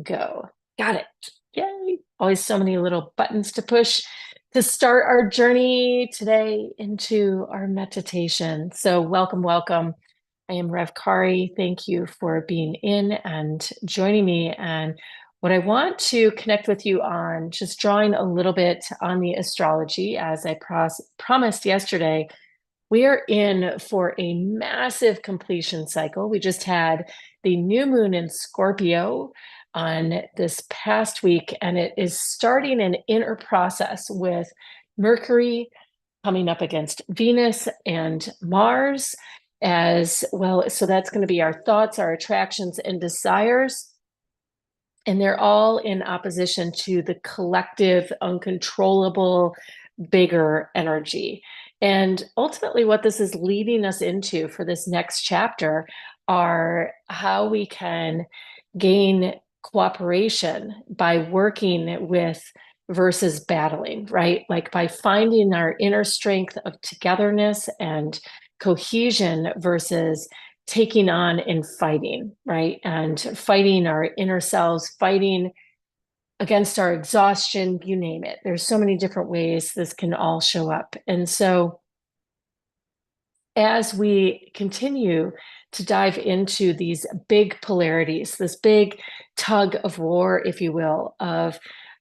go. Got it. Yay. Always so many little buttons to push to start our journey today into our meditation. So welcome, welcome. I am Rev Kari. Thank you for being in and joining me. And what I want to connect with you on, just drawing a little bit on the astrology, as I promised yesterday, we are in for a massive completion cycle. We just had the new moon in Scorpio on this past week, and it is starting an inner process with Mercury coming up against Venus and Mars as well. So that's going to be our thoughts, our attractions, and desires. And they're all in opposition to the collective, uncontrollable, bigger energy. And ultimately, what this is leading us into for this next chapter are how we can gain cooperation by working with versus battling, right? Like by finding our inner strength of togetherness and cohesion versus taking on and fighting, right? And fighting our inner selves, fighting against our exhaustion, you name it. There's so many different ways this can all show up. And so as we continue to dive into these big polarities, this big tug of war, if you will, of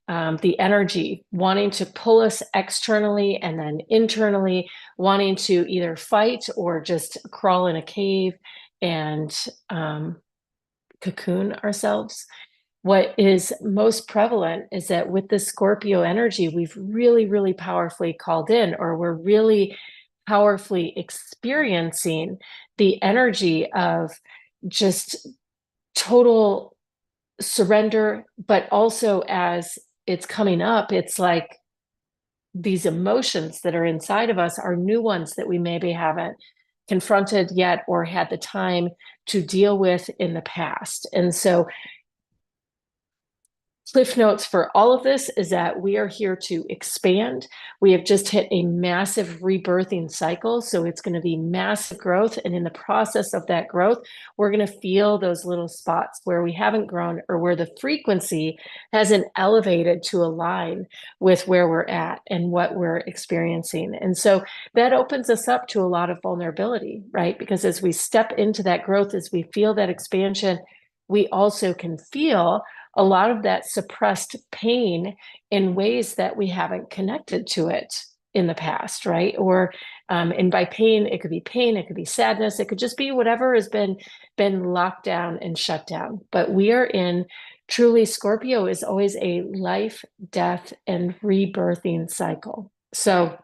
the energy wanting to pull us externally and then internally wanting to either fight or just crawl in a cave and cocoon ourselves. What is most prevalent is that with the Scorpio energy, we've really, really powerfully called in, or we're really powerfully experiencing the energy of just total surrender, but also as it's coming up, it's like these emotions that are inside of us are new ones that we maybe haven't confronted yet or had the time to deal with in the past. And so cliff notes for all of this is that we are here to expand. We have just hit a massive rebirthing cycle. So it's going to be massive growth. And in the process of that growth, we're going to feel those little spots where we haven't grown or where the frequency hasn't elevated to align with where we're at and what we're experiencing. And so that opens us up to a lot of vulnerability, right? Because as we step into that growth, as we feel that expansion, we also can feel a lot of that suppressed pain in ways that we haven't connected to it in the past, right? Or and by pain, it could be sadness, it could just be whatever has been locked down and shut down. But we are in truly Scorpio is always a life, death, and rebirthing cycle. So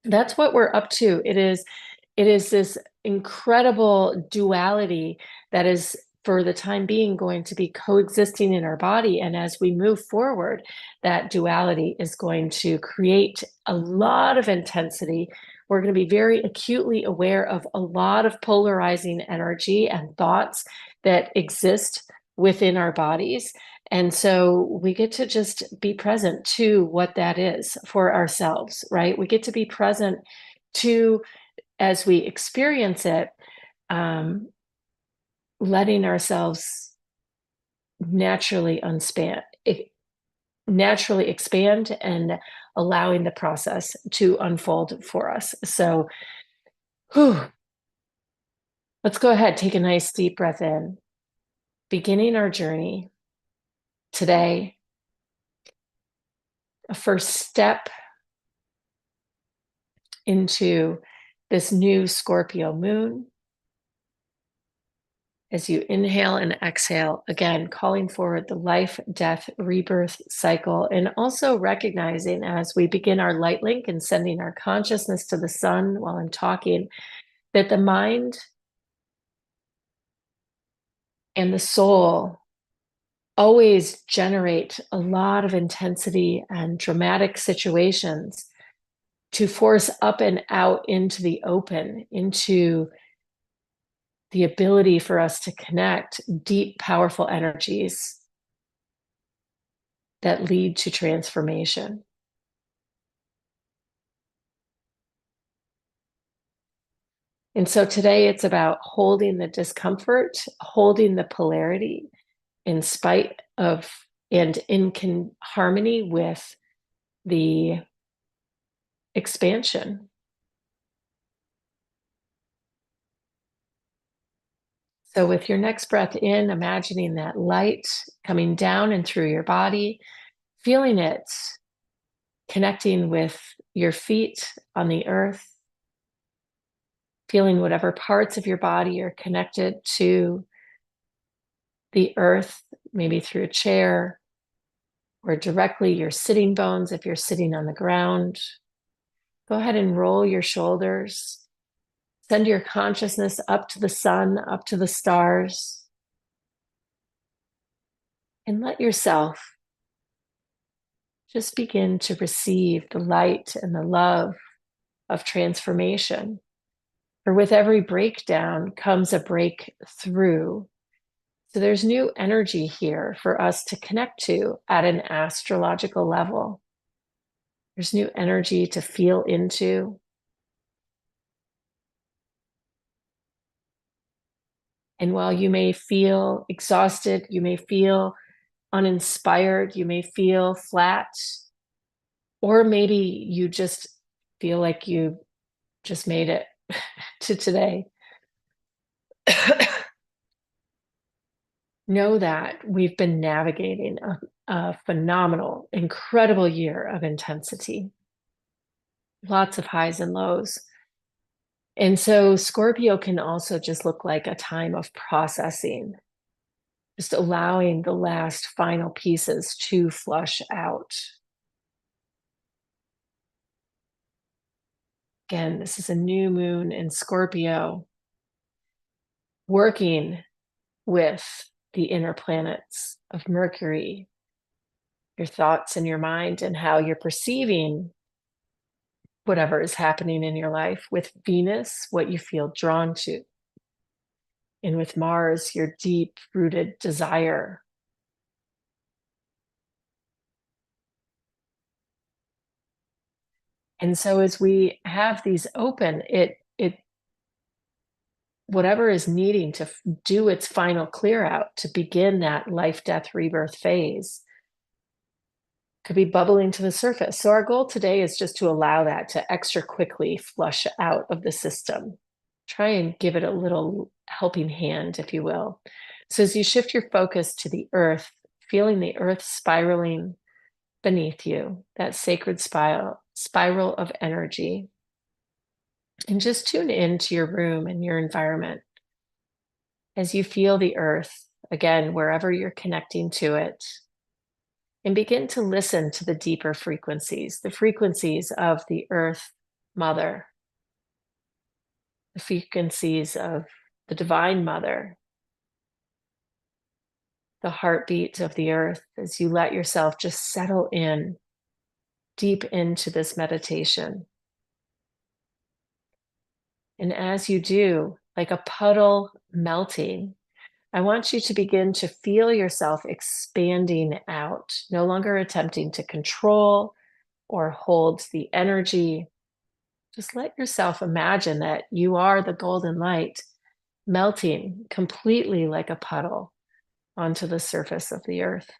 that's what we're up to. It is this incredible duality that is for the time being going to be coexisting in our body. And as we move forward, that duality is going to create a lot of intensity. We're going to be very acutely aware of a lot of polarizing energy and thoughts that exist within our bodies. And so we get to just be present to what that is for ourselves, right? We get to be present to, as we experience it, letting ourselves naturally naturally expand and allowing the process to unfold for us. So, let's go ahead, take a nice deep breath in, beginning our journey today. A first step into this new Scorpio moon. As you inhale and exhale, again, calling forward the life, death, rebirth cycle, and also recognizing as we begin our light link and sending our consciousness to the sun while I'm talking, that the mind and the soul always generate a lot of intensity and dramatic situations to force up and out into the open, into the ability for us to connect deep, powerful energies that lead to transformation. And so today it's about holding the discomfort, holding the polarity in spite of and in harmony with the expansion. So with your next breath in, imagining that light coming down and through your body, feeling it connecting with your feet on the earth, feeling whatever parts of your body are connected to the earth, maybe through a chair or directly your sitting bones if you're sitting on the ground. Go ahead and roll your shoulders. Send your consciousness up to the sun, up to the stars, and let yourself just begin to receive the light and the love of transformation. For with every breakdown comes a breakthrough. So there's new energy here for us to connect to at an astrological level. There's new energy to feel into. And while you may feel exhausted, you may feel uninspired, you may feel flat, or maybe you just feel like you just made it to today. Know that we've been navigating a phenomenal, incredible year of intensity, lots of highs and lows. And so Scorpio can also just look like a time of processing, just allowing the last final pieces to flush out. Again, this is a new moon in Scorpio, working with the inner planets of Mercury, your thoughts and your mind, and how you're perceiving whatever is happening in your life. With Venus, what you feel drawn to. And with Mars, your deep rooted desire. And so as we have these open, it whatever is needing to do its final clear out to begin that life, death, rebirth phase could be bubbling to the surface. So our goal today is just to allow that to extra quickly flush out of the system. Try and give it a little helping hand, if you will. So as you shift your focus to the earth, feeling the earth spiraling beneath you, that sacred spiral of energy, and just tune into your room and your environment as you feel the earth, again, wherever you're connecting to it, and begin to listen to the deeper frequencies, the frequencies of the earth mother, the frequencies of the divine mother, the heartbeat of the earth, as you let yourself just settle in deep into this meditation. And as you do, like a puddle melting, I want you to begin to feel yourself expanding out, no longer attempting to control or hold the energy. Just let yourself imagine that you are the golden light melting completely like a puddle onto the surface of the earth.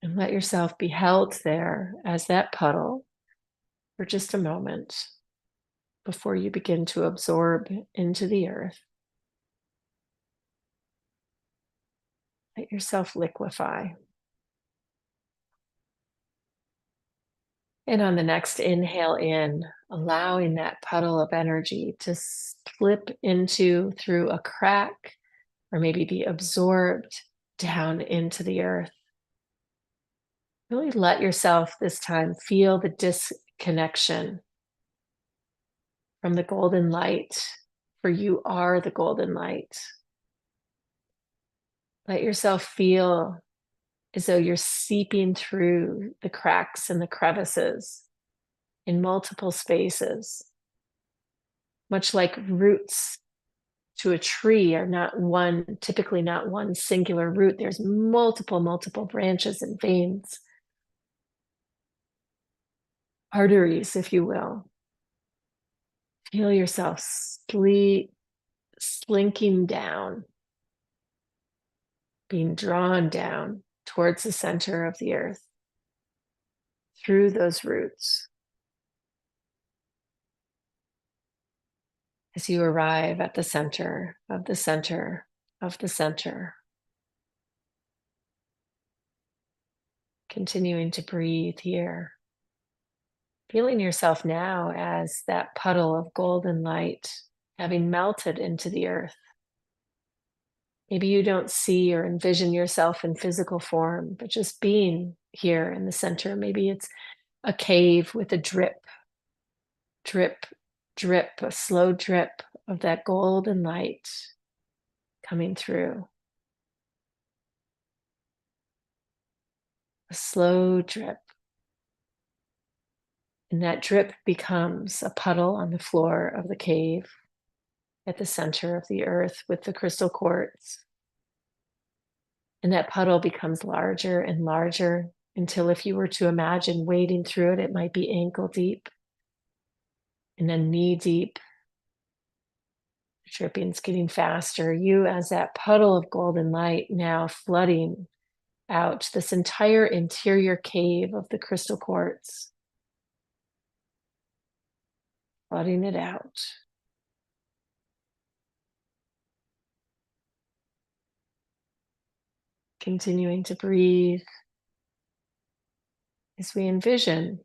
And let yourself be held there as that puddle for just a moment before you begin to absorb into the earth. Let yourself liquefy. And on the next inhale in, allowing that puddle of energy to slip into through a crack or maybe be absorbed down into the earth. Really let yourself this time feel the disconnection from the golden light, for you are the golden light. Let yourself feel as though you're seeping through the cracks and the crevices in multiple spaces, much like roots to a tree are typically not one singular root. There's multiple branches and veins, arteries, if you will. Feel yourself slinking down being drawn down towards the center of the earth through those roots. As you arrive at the center of the center of the center, continuing to breathe here, feeling yourself now as that puddle of golden light having melted into the earth. Maybe you don't see or envision yourself in physical form, but just being here in the center. Maybe it's a cave with a drip, drip, drip, a slow drip of that golden light coming through. A slow drip. And that drip becomes a puddle on the floor of the cave at the center of the earth with the crystal quartz. And that puddle becomes larger and larger until, if you were to imagine wading through it, it might be ankle deep and then knee deep. Dripping's getting faster. You, as that puddle of golden light, now flooding out this entire interior cave of the crystal quartz, flooding it out. Continuing to breathe as we envision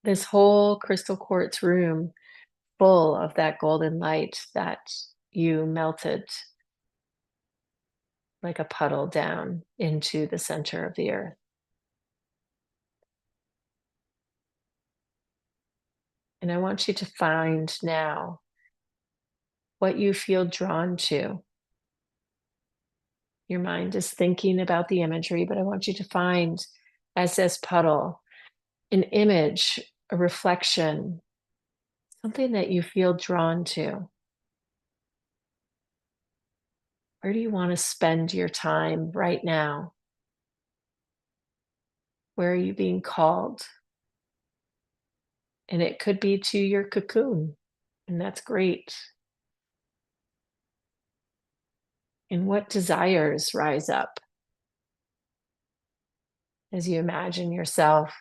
this whole crystal quartz room full of that golden light that you melted like a puddle down into the center of the earth. And I want you to find now what you feel drawn to. Your mind is thinking about the imagery, but I want you to find, as this puddle, an image, a reflection, something that you feel drawn to. Where do you want to spend your time right now? Where are you being called? And it could be to your cocoon, and that's great. And what desires rise up as you imagine yourself,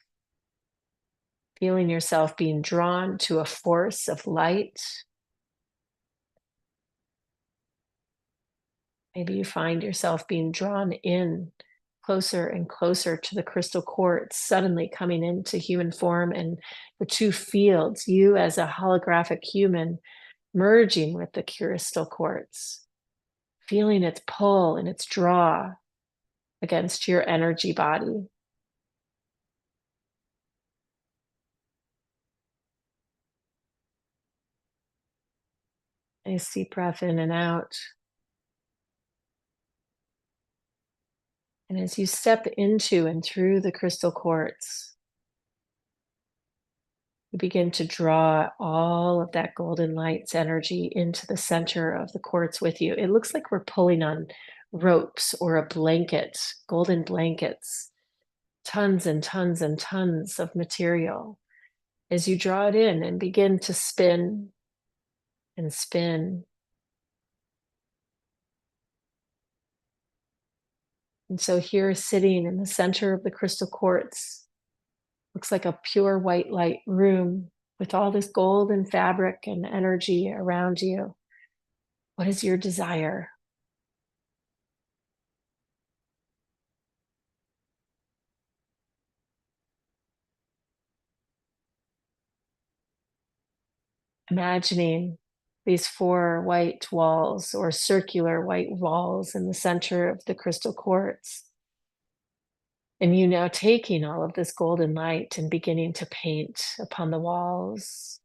feeling yourself being drawn to a force of light? Maybe you find yourself being drawn in closer and closer to the crystal quartz, suddenly coming into human form, and the two fields, you as a holographic human, merging with the crystal quartz, feeling its pull and its draw against your energy body. Nice deep breath in and out. And as you step into and through the crystal quartz, you begin to draw all of that golden light's energy into the center of the quartz with you. It looks like we're pulling on ropes or a blanket, golden blankets, tons and tons and tons of material. As you draw it in and begin to spin and spin. And so here, sitting in the center of the crystal quartz, looks like a pure white light room with all this golden fabric and energy around you. What is your desire? Imagining these four white walls or circular white walls in the center of the crystal quartz. And you now taking all of this golden light and beginning to paint upon the walls,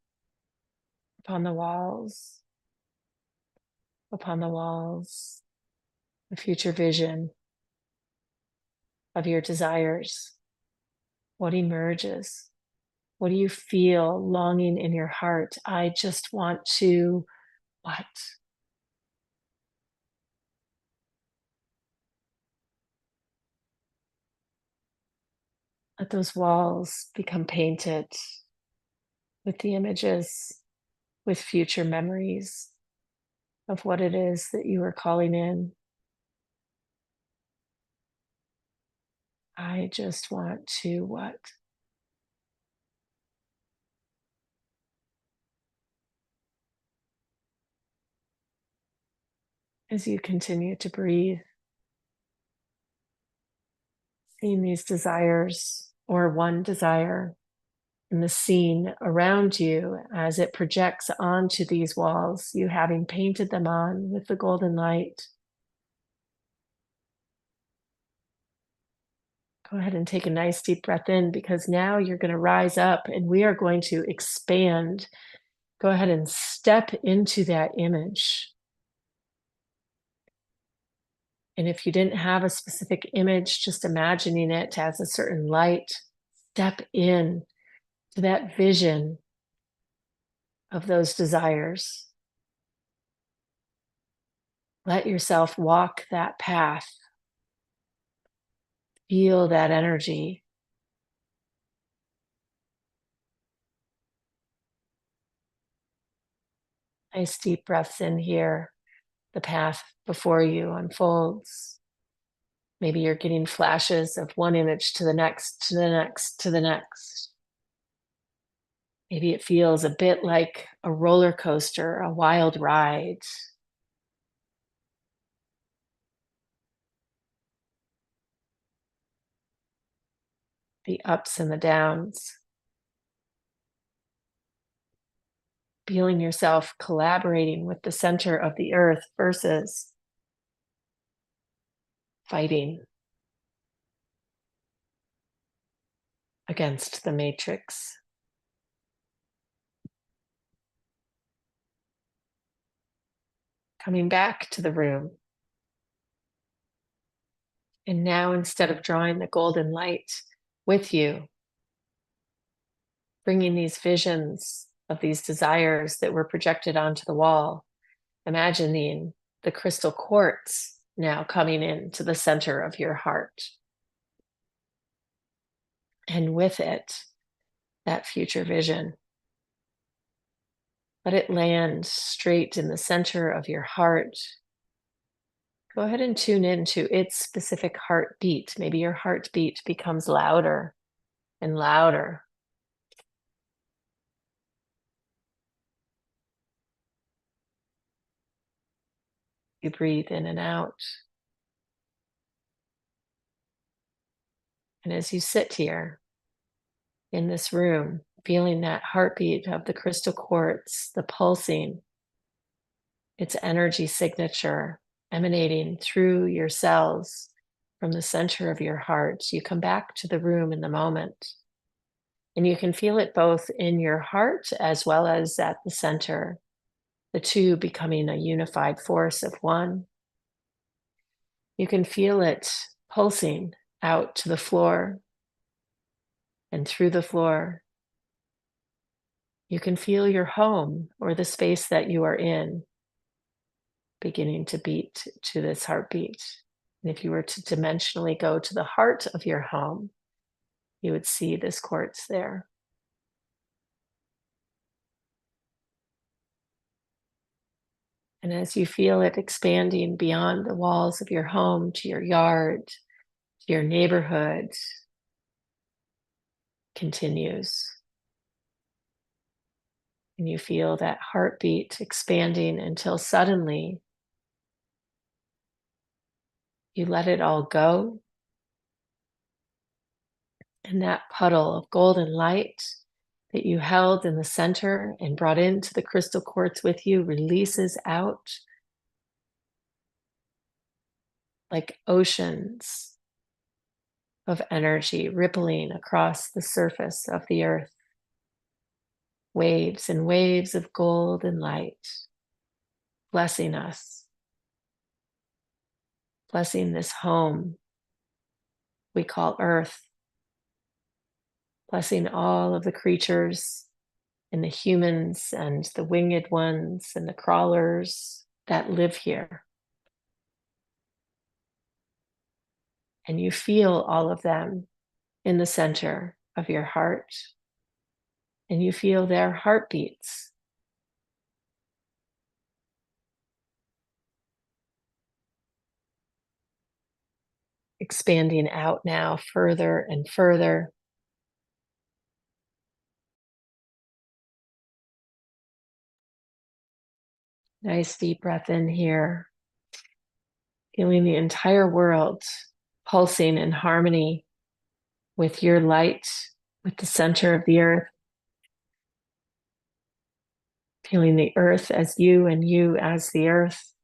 upon the walls, upon the walls, the future vision of your desires. What emerges? What do you feel longing in your heart? I just want to what? Let those walls become painted with the images, with future memories of what it is that you are calling in. I just want to what? As you continue to breathe, seeing these desires or one desire in the scene around you as it projects onto these walls, you having painted them on with the golden light. Go ahead and take a nice deep breath in, because now you're going to rise up and we are going to expand. Go ahead and step into that image. And if you didn't have a specific image, just imagining it as a certain light, step in to that vision of those desires. Let yourself walk that path. Feel that energy. Nice deep breaths in here. The path before you unfolds. Maybe you're getting flashes of one image to the next, to the next, to the next. Maybe it feels a bit like a roller coaster, a wild ride. The ups and the downs. Feeling yourself collaborating with the center of the earth versus fighting against the matrix. Coming back to the room. And now, instead of drawing the golden light with you, bringing these visions of these desires that were projected onto the wall, imagining the crystal quartz now coming into the center of your heart. And with it, that future vision. Let it land straight in the center of your heart. Go ahead and tune into its specific heartbeat. Maybe your heartbeat becomes louder and louder. You breathe in and out. And as you sit here in this room, feeling that heartbeat of the crystal quartz, the pulsing, its energy signature emanating through your cells from the center of your heart, you come back to the room in the moment. And you can feel it both in your heart as well as at the center, the two becoming a unified force of one. You can feel it pulsing out to the floor and through the floor. You can feel your home or the space that you are in beginning to beat to this heartbeat. And if you were to dimensionally go to the heart of your home, you would see this quartz there. And as you feel it expanding beyond the walls of your home to your yard, to your neighborhood, continues. And you feel that heartbeat expanding until suddenly you let it all go. And that puddle of golden light that you held in the center and brought into the crystal quartz with you releases out like oceans of energy rippling across the surface of the earth. Waves and waves of golden light, blessing us, blessing this home we call Earth, blessing all of the creatures and the humans and the winged ones and the crawlers that live here. And you feel all of them in the center of your heart, and you feel their heartbeats. expanding out now further and further. Nice deep breath in here. Feeling the entire world pulsing in harmony with your light, with the center of the earth. Feeling the earth as you and you as the earth.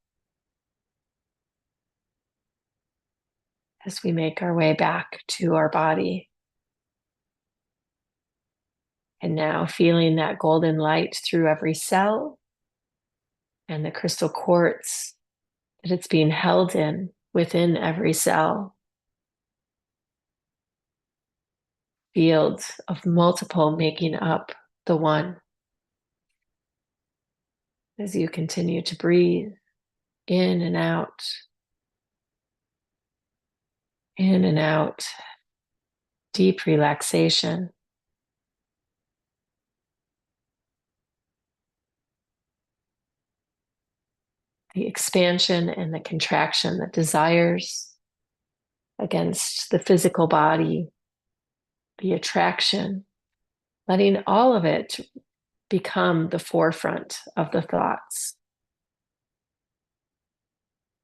As we make our way back to our body. And now feeling that golden light through every cell and the crystal quartz that it's being held in within every cell. Fields of multiple making up the one. As you continue to breathe in and out, in and out, deep relaxation. The expansion and the contraction, the desires against the physical body, the attraction, letting all of it become the forefront of the thoughts.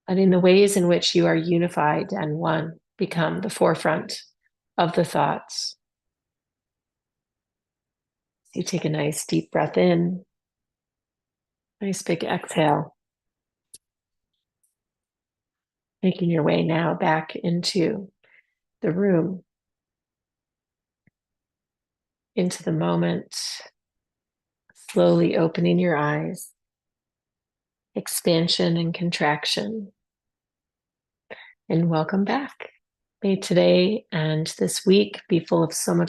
Letting the ways in which you are unified and one become the forefront of the thoughts. You take a nice deep breath in, nice big exhale. Making your way now back into the room, into the moment, slowly opening your eyes, expansion and contraction, and welcome back. May today and this week be full of so much